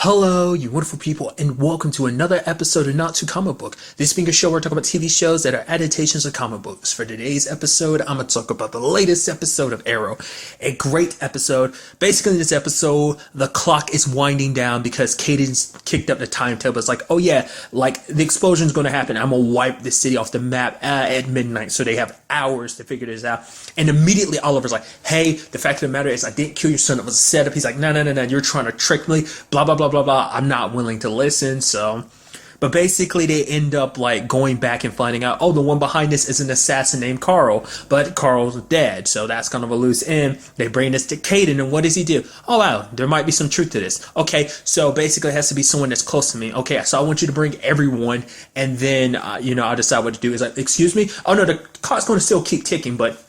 Hello, you wonderful people, and welcome to another episode of Not Too Comic Book. This being a show where I talk about TV shows that are adaptations of comic books. For today's episode, I'm going to talk about the latest episode of Arrow. A great episode. Basically, in this episode, the clock is winding down because Cadence kicked up the timetable. It's like, oh yeah, like the explosion's going to happen. I'm going to wipe the city off the map at midnight. So they have hours to figure this out. And immediately Oliver's like, hey, the fact of the matter is I didn't kill your son. It was a setup. He's like, no, you're trying to trick me. Blah, blah, blah. I'm not willing to listen. So, but basically they end up like going back and finding out, oh, the one behind this is an assassin named Carl, but Carl's dead. So that's kind of a loose end. They bring this to Caden, and what does he do? Oh wow, there might be some truth to this. Okay, so basically it has to be someone that's close to me. Okay, so I want you to bring everyone, and then I'll decide what to do. Is like, excuse me? Oh no, the clock's going to still keep ticking, but.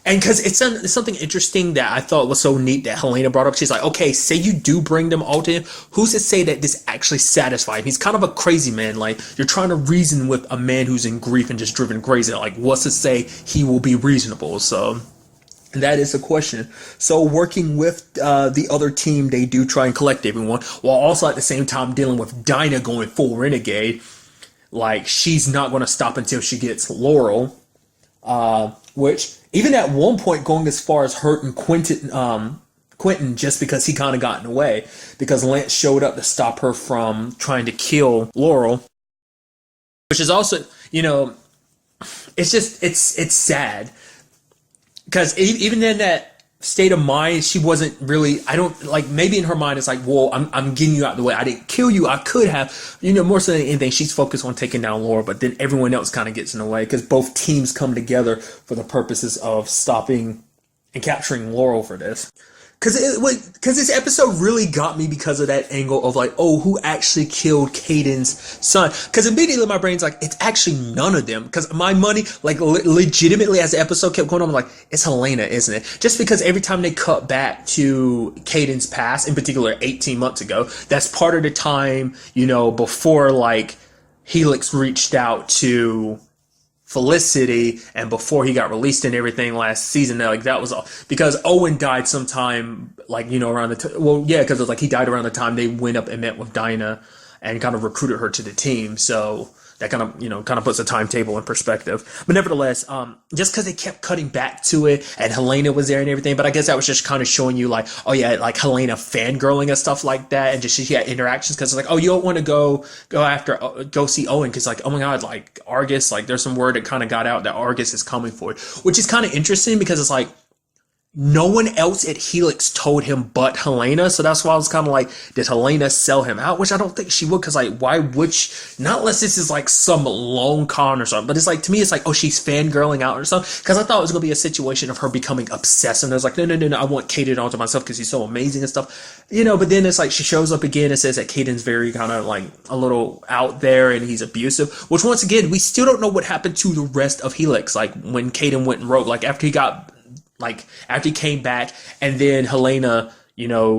And because it's something interesting that I thought was so neat that Helena brought up. She's like, okay, say you do bring them all to him. Who's to say that this actually satisfies him? He's kind of a crazy man. Like, you're trying to reason with a man who's in grief and just driven crazy. Like, what's to say he will be reasonable? So that is a question. So working with the other team, they do try and collect everyone, while also at the same time dealing with Dinah going full renegade. Like, she's not going to stop until she gets Laurel. Which even at one point going as far as hurting Quentin just because he kind of got in the way because Lance showed up to stop her from trying to kill Laurel, which is also, it's sad because even in that state of mind, she wasn't really, I don't like, maybe in her mind it's like, well, I'm getting you out of the way. I didn't kill you. I could have, more so than anything, she's focused on taking down Laura, but then everyone else kind of gets in the way because both teams come together for the purposes of stopping and capturing Laurel for this. Because this episode really got me because of that angle of like, oh, who actually killed Caden's son? Because immediately my brain's like, it's actually none of them. Because my money, like legitimately as the episode kept going on, I'm like, it's Helena, isn't it? Just because every time they cut back to Caden's past, in particular 18 months ago, that's part of the time, before like Helix reached out to Felicity and before he got released and everything last season. Like that was all because Owen died sometime around the because it was like he died around the time they went up and met with Dinah and kind of recruited her to the team. So that kind of puts a timetable in perspective. But nevertheless, just because they kept cutting back to it and Helena was there and everything, but I guess that was just kind of showing you like, oh yeah, like Helena fangirling and stuff like that, and just she had interactions because it's like, oh, you don't want to go see Owen because like, oh my god, like Argus, like there's some word that kind of got out that Argus is coming for it, which is kind of interesting because it's like no one else at Helix told him but Helena, so that's why I was kind of like, did Helena sell him out? Which I don't think she would, because like, why would she? Not unless this is like some long con or something, but it's like, to me, it's like, oh, she's fangirling out or something, because I thought it was going to be a situation of her becoming obsessed, and I was like, no, I want Caden all to myself because he's so amazing and stuff, but then it's like, she shows up again and says that Caden's very kind of like a little out there and he's abusive, which once again, we still don't know what happened to the rest of Helix, like when Caden went and rogue, like after he came back and then Helena,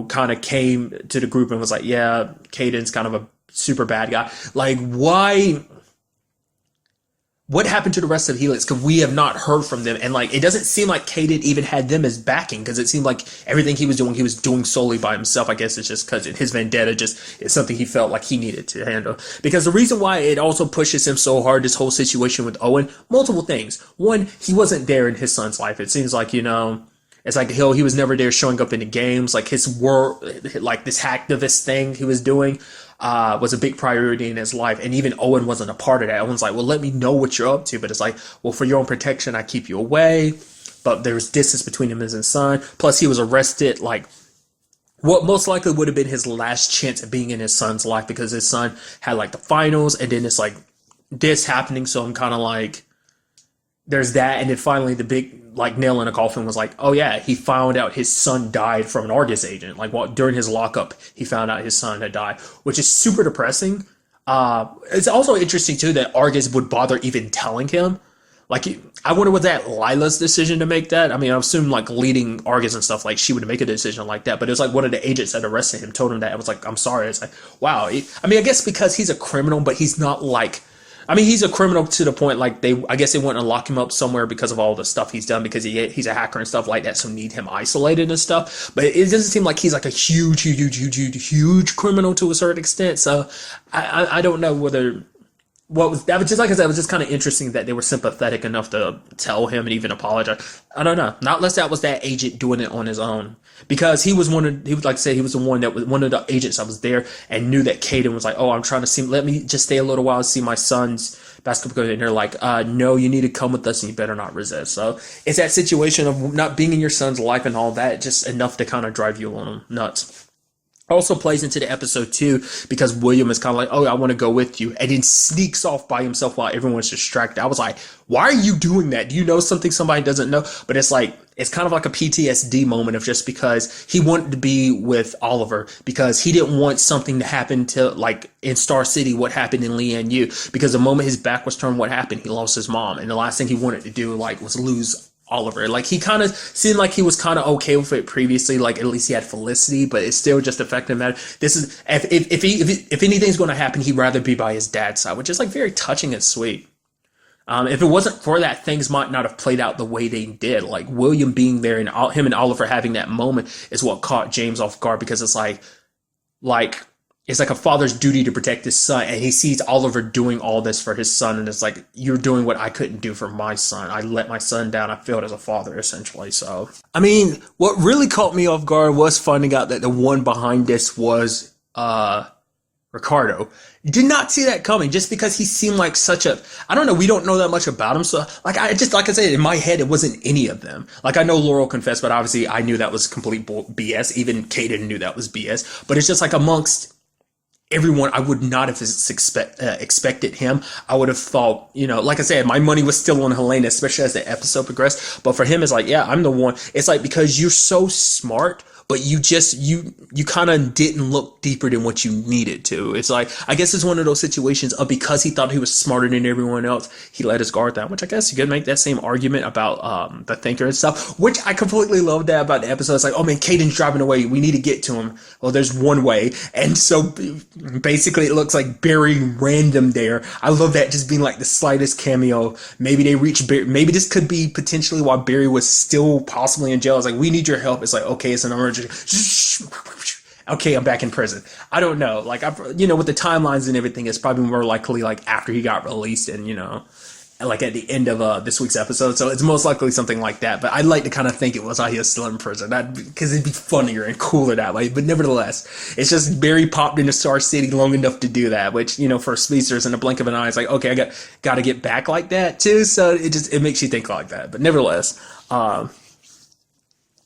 kind of came to the group and was like, yeah, Caden's kind of a super bad guy. Like, why? What happened to the rest of Helix? Because we have not heard from them. And like, it doesn't seem like Caden even had them as backing because it seemed like everything he was doing solely by himself. I guess it's just because his vendetta just is something he felt like he needed to handle. Because the reason why it also pushes him so hard, this whole situation with Owen, multiple things. One, he wasn't there in his son's life. It seems like, it's like he was never there showing up in the games. Like his work, like this hacktivist thing he was doing, was a big priority in his life. And even Owen wasn't a part of that. Owen's like, well, let me know what you're up to. But it's like, well, for your own protection, I keep you away. But there's distance between him and his son. Plus he was arrested, like what most likely would have been his last chance at being in his son's life because his son had like the finals and then it's like this happening. So I'm kind of like, there's that. And then finally the big like nail in a coffin was like, oh yeah, he found out his son died from an Argus agent. Like during his lockup, he found out his son had died, which is super depressing. It's also interesting too that Argus would bother even telling him. Like, I wonder was that Lila's decision to make that? I mean, I assume like leading Argus and stuff, like she would make a decision like that. But it was like one of the agents that arrested him told him that. It was like, I'm sorry. It's like, wow. I mean, I guess because he's a criminal, but he's not like I mean, he's a criminal to the point like I guess they want to lock him up somewhere because of all the stuff he's done because he's a hacker and stuff like that. So need him isolated and stuff. But it doesn't seem like he's like a huge criminal to a certain extent. So I don't know whether what was that was just like I said, it was just kind of interesting that they were sympathetic enough to tell him and even apologize. I don't know. Not unless that was that agent doing it on his own. Because he was like I said, he was the one that was one of the agents that was there and knew that Caden was like, oh, I'm trying to see, let me just stay a little while and see my son's basketball coach. And they're like, no, you need to come with us and you better not resist. So it's that situation of not being in your son's life and all that, just enough to kind of drive you on nuts. Also plays into the episode too because William is kind of like, oh, I want to go with you, and then sneaks off by himself while everyone's distracted. I was like, why are you doing that? Do you know something somebody doesn't know? But it's like, it's kind of like a PTSD moment of just because he wanted to be with Oliver because he didn't want something to happen to, like in Star City, what happened in Lian Yu, because the moment his back was turned, what happened? He lost his mom, and the last thing he wanted to do was lose Oliver. Like he kind of seemed like he was kind of okay with it previously, like at least he had Felicity, but it still just affected him. This is if anything's going to happen, he'd rather be by his dad's side, which is like very touching and sweet. If it wasn't for that, things might not have played out the way they did. Like William being there and him and Oliver having that moment is what caught James off guard, because it's like it's like a father's duty to protect his son, and he sees Oliver doing all this for his son, and it's like, you're doing what I couldn't do for my son. I let my son down. I failed as a father, essentially. So, I mean, what really caught me off guard was finding out that the one behind this was Ricardo. Did not see that coming, just because he seemed like such a, I don't know, we don't know that much about him. So, like I said, in my head, it wasn't any of them. Like, I know Laurel confessed, but obviously I knew that was complete BS. Even Caden knew that was BS. But it's just like amongst everyone, I would not have expected him. I would have thought, like I said, my money was still on Helena, especially as the episode progressed. But for him, it's like, yeah, I'm the one. It's like, because you're so smart, but you kind of didn't look deeper than what you needed to. It's like, I guess it's one of those situations of, because he thought he was smarter than everyone else, he let his guard down, which I guess you could make that same argument about the thinker and stuff, which I completely love that about the episode. It's like, oh man, Caden's driving away. We need to get to him. Well, there's one way. And so basically it looks like Barry random there. I love that, just being like the slightest cameo. Maybe they reach Barry. Maybe this could be potentially while Barry was still possibly in jail. It's like, we need your help. It's like, okay, it's an emergency. Okay, I'm back in prison. I don't know. Like, with the timelines and everything, it's probably more likely like after he got released and, like at the end of this week's episode. So it's most likely something like that. But I'd like to kind of think it was while he was still in prison, because it'd be funnier and cooler that way. But nevertheless, it's just Barry popped into Star City long enough to do that, which, for speedsters, in a blink of an eye, it's like, okay, I got to get back like that too. So it makes you think like that. But nevertheless,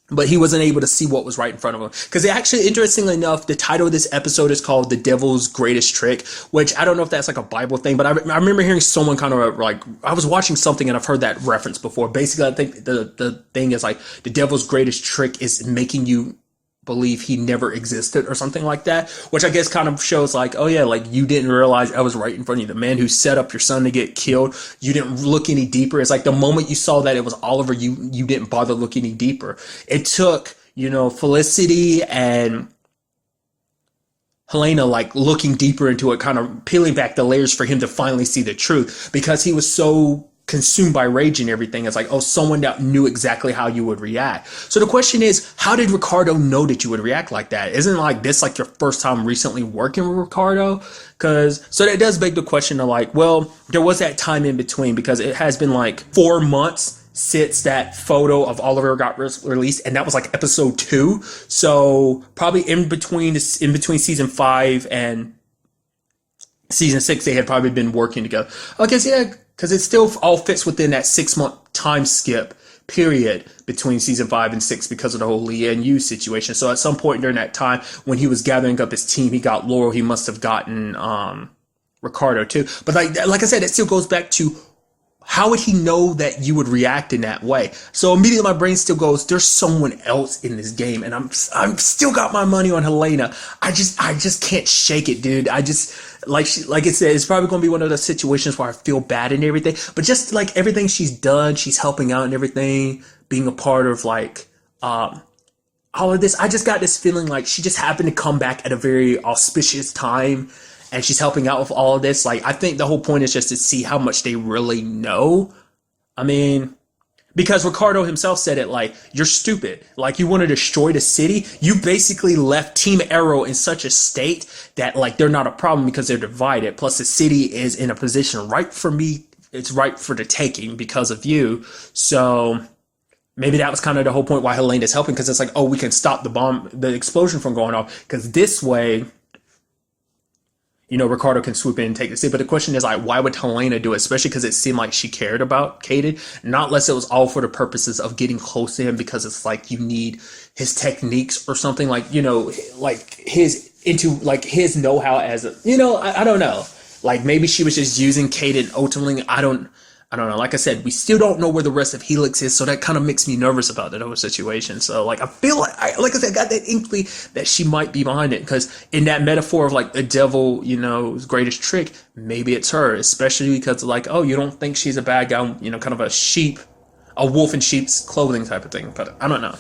but he wasn't able to see what was right in front of him. Because actually, interestingly enough, the title of this episode is called The Devil's Greatest Trick, which I don't know if that's like a Bible thing, but I remember hearing someone kind of like, I was watching something and I've heard that reference before. Basically, I think the thing is like, the devil's greatest trick is making you believe he never existed or something like that, which I guess kind of shows like, oh yeah, like you didn't realize I was right in front of you. The man who set up your son to get killed, you didn't look any deeper. It's like the moment you saw that it was Oliver, you didn't bother looking any deeper. It took, Felicity and Helena like looking deeper into it, kind of peeling back the layers for him to finally see the truth, because he was so consumed by rage and everything. It's like, oh, someone that knew exactly how you would react. So the question is, how did Ricardo know that you would react like that? Isn't like this like your first time recently working with Ricardo? So that does beg the question of like, well, there was that time in between, because it has been like 4 months since that photo of Oliver got released, and that was like episode 2. So probably in between season 5 and season 6, they had probably been working together. I guess, yeah, because it still all fits within that 6-month time skip period between season 5 and 6 because of the whole Lian Yu situation. So at some point during that time, when he was gathering up his team, he got Laurel. He must have gotten Ricardo too. But like I said, it still goes back to, how would he know that you would react in that way? So immediately my brain still goes, there's someone else in this game, and I'm still got my money on Helena. I just can't shake it, dude. I just, like it said, it's probably going to be one of those situations where I feel bad and everything, but just like everything she's done, she's helping out and everything, being a part of like, all of this, I just got this feeling like she just happened to come back at a very auspicious time. and she's helping out with all of this. Like, I think the whole point is just to see how much they really know. I mean, because Ricardo himself said it, like, you're stupid. Like, you want to destroy the city. You basically left Team Arrow in such a state that, like, they're not a problem because they're divided. Plus, the city is in a position right for me. It's right for the taking because of you. So maybe that was kind of the whole point why Helene is helping, because it's like, oh, we can stop the explosion from going off. Because this way, you know, Ricardo can swoop in and take the seat. But the question is, like, why would Helena do it? Especially because it seemed like she cared about Caden, not unless it was all for the purposes of getting close to him, because it's like you need his techniques or something, like, you know, like his know-how as a, you know, I don't know. Like, maybe she was just using Caden ultimately. I don't know. Like I said, we still don't know where the rest of Helix is, so that kind of makes me nervous about that whole situation. So, like, I feel like I said, I got that inkling that she might be behind it, because in that metaphor of, like, the devil, you know, his greatest trick, maybe it's her, especially because, like, oh, you don't think she's a bad guy, you know, kind of a wolf in sheep's clothing type of thing. But I don't know.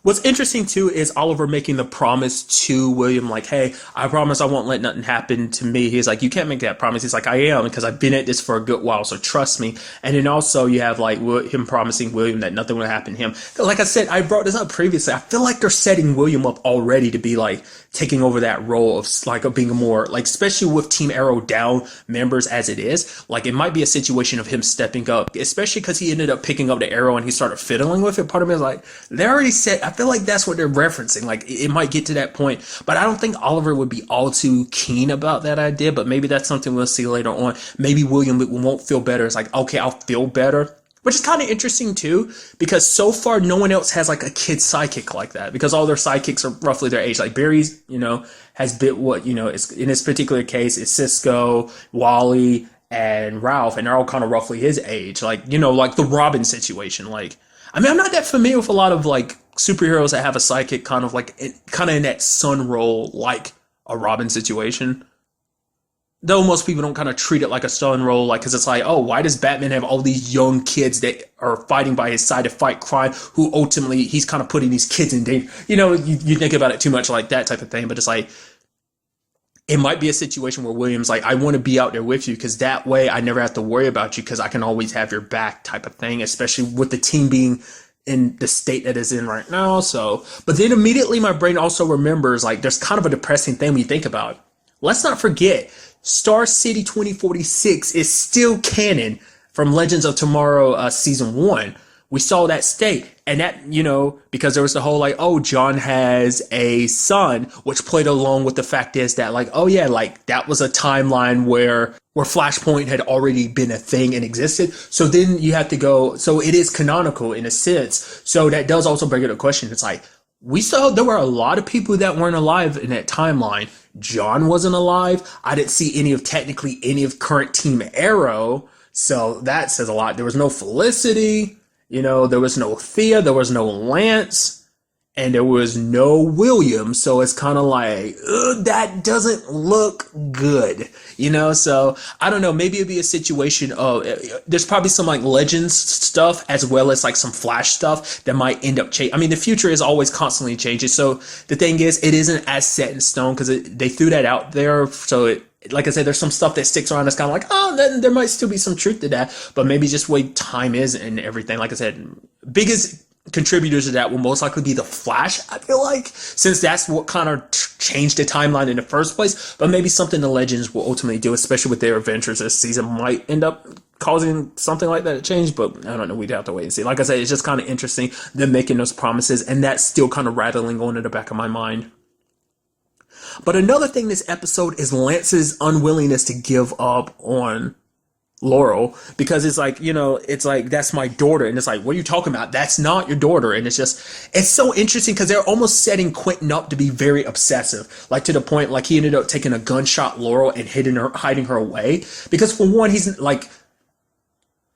What's interesting, too, is Oliver making the promise to William, like, hey, I promise I won't let nothing happen to me. He's like, you can't make that promise. He's like, I am, because I've been at this for a good while, so trust me. And then also you have, like, him promising William that nothing will happen to him. Like I said, I brought this up previously. I feel like they're setting William up already to be, like, taking over that role of, like, of being a more, like, especially with Team Arrow down members as it is. Like, it might be a situation of him stepping up, especially because he ended up picking up the arrow and he started fiddling with it. Part of me is like, they already said, I feel like that's what they're referencing. Like, it might get to that point, but I don't think Oliver would be all too keen about that idea. But maybe that's something we'll see later on. Maybe William won't feel better. It's like, okay, I'll feel better, which is kind of interesting too, because so far no one else has, like, a kid sidekick like that, because all their sidekicks are roughly their age. Like, Barry's, you know, has been what, you know, is in this particular case is Cisco, Wally, and Ralph, and they're all kind of roughly his age. Like, you know, like the Robin situation. Like, I mean, I'm not that familiar with a lot of, like, superheroes that have a sidekick kind of like kind of in that son role, like a Robin situation. Though most people don't kind of treat it like a son role, like, because it's like, oh, why does Batman have all these young kids that are fighting by his side to fight crime, who ultimately he's kind of putting these kids in danger? You know, you think about it too much like that type of thing, but it's like, it might be a situation where William's like, I want to be out there with you, because that way I never have to worry about you, because I can always have your back type of thing, especially with the team being in the state that is in right now. So, but then immediately my brain also remembers, like, there's kind of a depressing thing when you think about it. Let's not forget, Star City 2046 is still canon from Legends of Tomorrow season 1. We saw that state, and that, you know, because there was the whole, like, oh, John has a son, which played along with the fact is that, like, oh yeah, like, that was a timeline where Flashpoint had already been a thing and existed. So then you have to go, so it is canonical in a sense. So that does also bring up a question. It's like, we saw there were a lot of people that weren't alive in that timeline. John wasn't alive. I didn't see any of current Team Arrow. So that says a lot. There was no Felicity. You know, there was no Thea, there was no Lance, and there was no William. So it's kind of like, that doesn't look good, you know? So I don't know, maybe it'd be a situation of, there's probably some, like, Legends stuff as well as, like, some Flash stuff that might end up changing. I mean, the future is always constantly changing. So the thing is, it isn't as set in stone, because they threw that out there. So like I said, there's some stuff that sticks around that's kind of like, oh, then there might still be some truth to that, but maybe just the way time is and everything. Like I said, biggest contributors to that will most likely be the Flash, I feel like, since that's what kind of changed the timeline in the first place. But maybe something the Legends will ultimately do, especially with their adventures this season, might end up causing something like that to change. But I don't know, we'd have to wait and see. Like I said, it's just kind of interesting, them making those promises, and that's still kind of rattling on in the back of my mind. But another thing this episode is Lance's unwillingness to give up on Laurel, because it's like, you know, it's like, that's my daughter. And it's like, what are you talking about? That's not your daughter. And it's just, it's so interesting because they're almost setting Quentin up to be very obsessive, like to the point, like he ended up taking a gunshot Laurel and hiding her away. Because for one, he's like,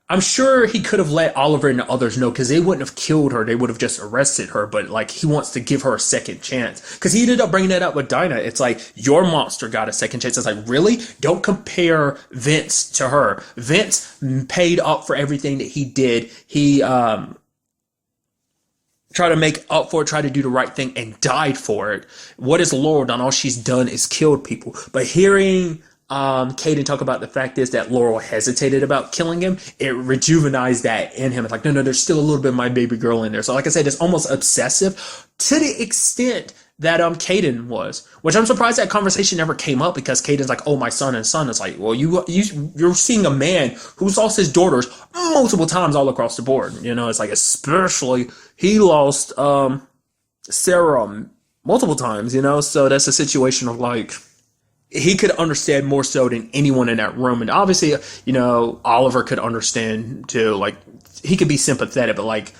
I'm sure he could have let Oliver and the others know, because they wouldn't have killed her. They would have just arrested her. But like, he wants to give her a second chance, because he ended up bringing that up with Dinah. It's like, your monster got a second chance. It's like, really? Don't compare Vince to her. Vince paid up for everything that he did. He try to make up for it, try to do the right thing, and died for it. What has Laurel done? All she's done is killed people. But hearing Caden talk about the fact is that Laurel hesitated about killing him, it rejuvenized that in him. It's like, no, there's still a little bit of my baby girl in there. So like I said, it's almost obsessive to the extent that Caden was, which I'm surprised that conversation never came up, because Caden's like, oh, my son. It's like, well, you're seeing a man who's lost his daughters multiple times all across the board. It's like, especially he lost Sarah multiple times, so that's a situation of like, he could understand more so than anyone in that room. And obviously, Oliver could understand too. Like, he could be sympathetic, but like,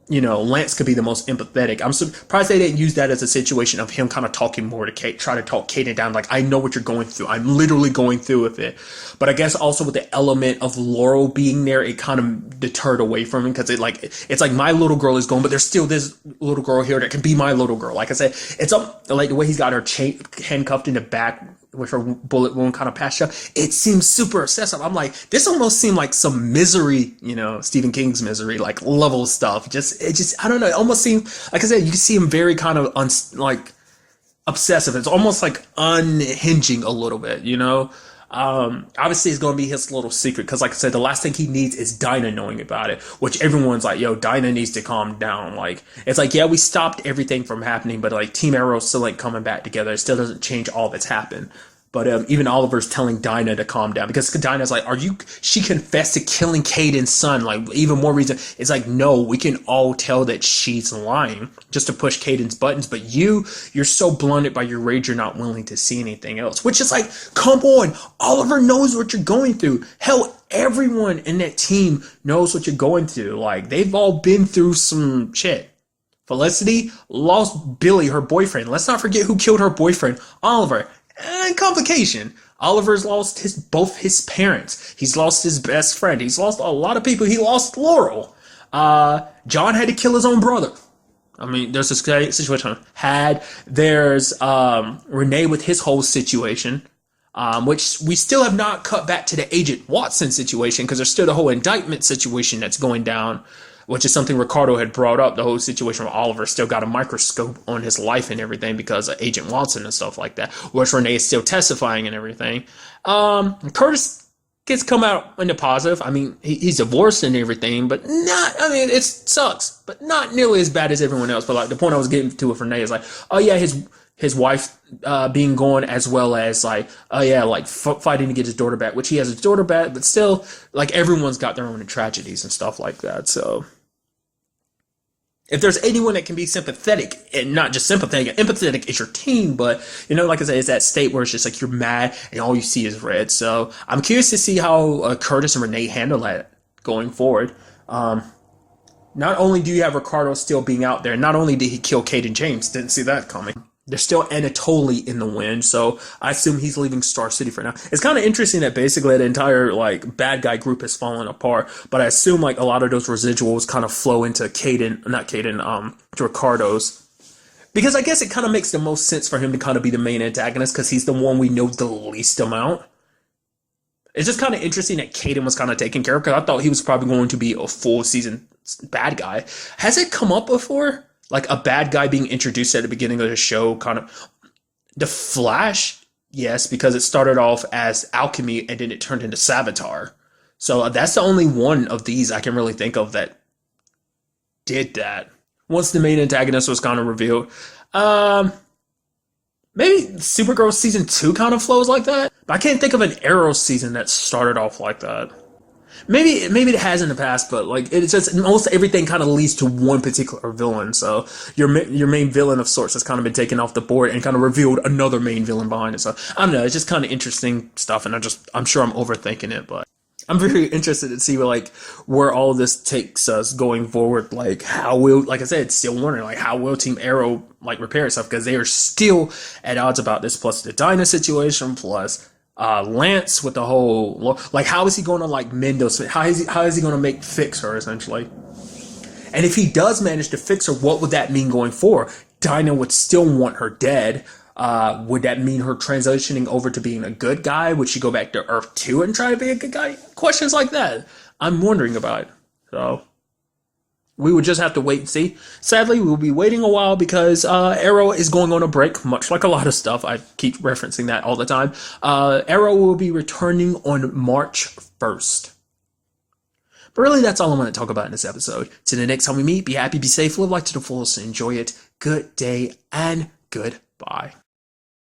Lance could be the most empathetic. I'm surprised they didn't use that as a situation of him kind of talking more to Kate, try to talk Kaden down. Like, I know what you're going through. I'm literally going through with it. But I guess also with the element of Laurel being there, it kind of deterred away from him, because it's like my little girl is gone, but there's still this little girl here that can be my little girl. Like I said, it's like the way he's got her handcuffed in the back with her bullet wound kind of patched up. It seems super obsessive. I'm like, this almost seemed like some Misery, Stephen King's Misery, like level stuff. I don't know. It almost seemed, like I said, you can see him very kind of obsessive. It's almost like unhinging a little bit, Obviously it's going to be his little secret, because like I said, the last thing he needs is Dinah knowing about it, which everyone's like, yo, Dinah needs to calm down. Like, it's like, yeah, we stopped everything from happening, but like Team Arrow still ain't coming back together. It still doesn't change all that's happened. But even Oliver's telling Dinah to calm down, because Dinah's like, she confessed to killing Caden's son. Like, even more reason. It's like, no, we can all tell that she's lying just to push Caden's buttons. But you're so blinded by your rage, you're not willing to see anything else. Which is like, come on, Oliver knows what you're going through. Hell, everyone in that team knows what you're going through. Like, they've all been through some shit. Felicity lost Billy, her boyfriend. Let's not forget who killed her boyfriend, Oliver. And complication. Oliver's lost both his parents. He's lost his best friend. He's lost a lot of people. He lost Laurel. John had to kill his own brother. I mean, there's this situation. There's Renee with his whole situation, which we still have not cut back to the Agent Watson situation, because there's still the whole indictment situation that's going down, which is something Ricardo had brought up, the whole situation where Oliver still got a microscope on his life and everything because of Agent Watson and stuff like that, which Renee is still testifying and everything. Curtis gets come out in the positive. I mean, he's divorced and everything, but it sucks, but not nearly as bad as everyone else. But like, the point I was getting to with Renee is like, oh yeah, his wife being gone, as well as like, oh yeah, like fighting to get his daughter back, which he has his daughter back, but still, like, everyone's got their own tragedies and stuff like that. So if there's anyone that can be sympathetic, and not just sympathetic, empathetic is your team, but like I said, it's that state where it's just like you're mad and all you see is red. So I'm curious to see how Curtis and Renee handle that going forward. Not only do you have Ricardo still being out there, not only did he kill Kate and James, didn't see that coming. There's still Anatoly in the wind, so I assume he's leaving Star City for now. It's kind of interesting that basically the entire like bad guy group has fallen apart, but I assume like a lot of those residuals kind of flow into to Ricardo's, because I guess it kind of makes the most sense for him to kind of be the main antagonist, because he's the one we know the least amount. It's just kind of interesting that Caden was kind of taken care of, because I thought he was probably going to be a full season bad guy. Has it come up before? Like a bad guy being introduced at the beginning of the show, kind of. The Flash, yes, because it started off as alchemy and then it turned into Savitar. So that's the only one of these I can really think of that did that. Once the main antagonist was kind of revealed. Maybe Supergirl season 2 kind of flows like that. But I can't think of an Arrow season that started off like that. Maybe it has in the past, but like it's just almost everything kind of leads to one particular villain. So your main villain of sorts has kind of been taken off the board and kind of revealed another main villain behind it. So I don't know, it's just kind of interesting stuff, and I'm sure I'm overthinking it, but I'm very interested to see where all this takes us going forward. Like like I said, still wondering like how will Team Arrow like repair itself, because they are still at odds about this. Plus the Dinah situation, plus Lance with the whole, like, how is he going to like mend those? How is he going to fix her essentially? And if he does manage to fix her, what would that mean going forward? Dinah would still want her dead. Would that mean her transitioning over to being a good guy? Would she go back to Earth 2 and try to be a good guy? Questions like that I'm wondering about. So We would just have to wait and see. Sadly, we'll be waiting a while because Arrow is going on a break, much like a lot of stuff. I keep referencing that all the time. Arrow will be returning on March 1st. But really, that's all I want to talk about in this episode. Till the next time we meet, be happy, be safe, live life to the fullest, and enjoy it. Good day and goodbye.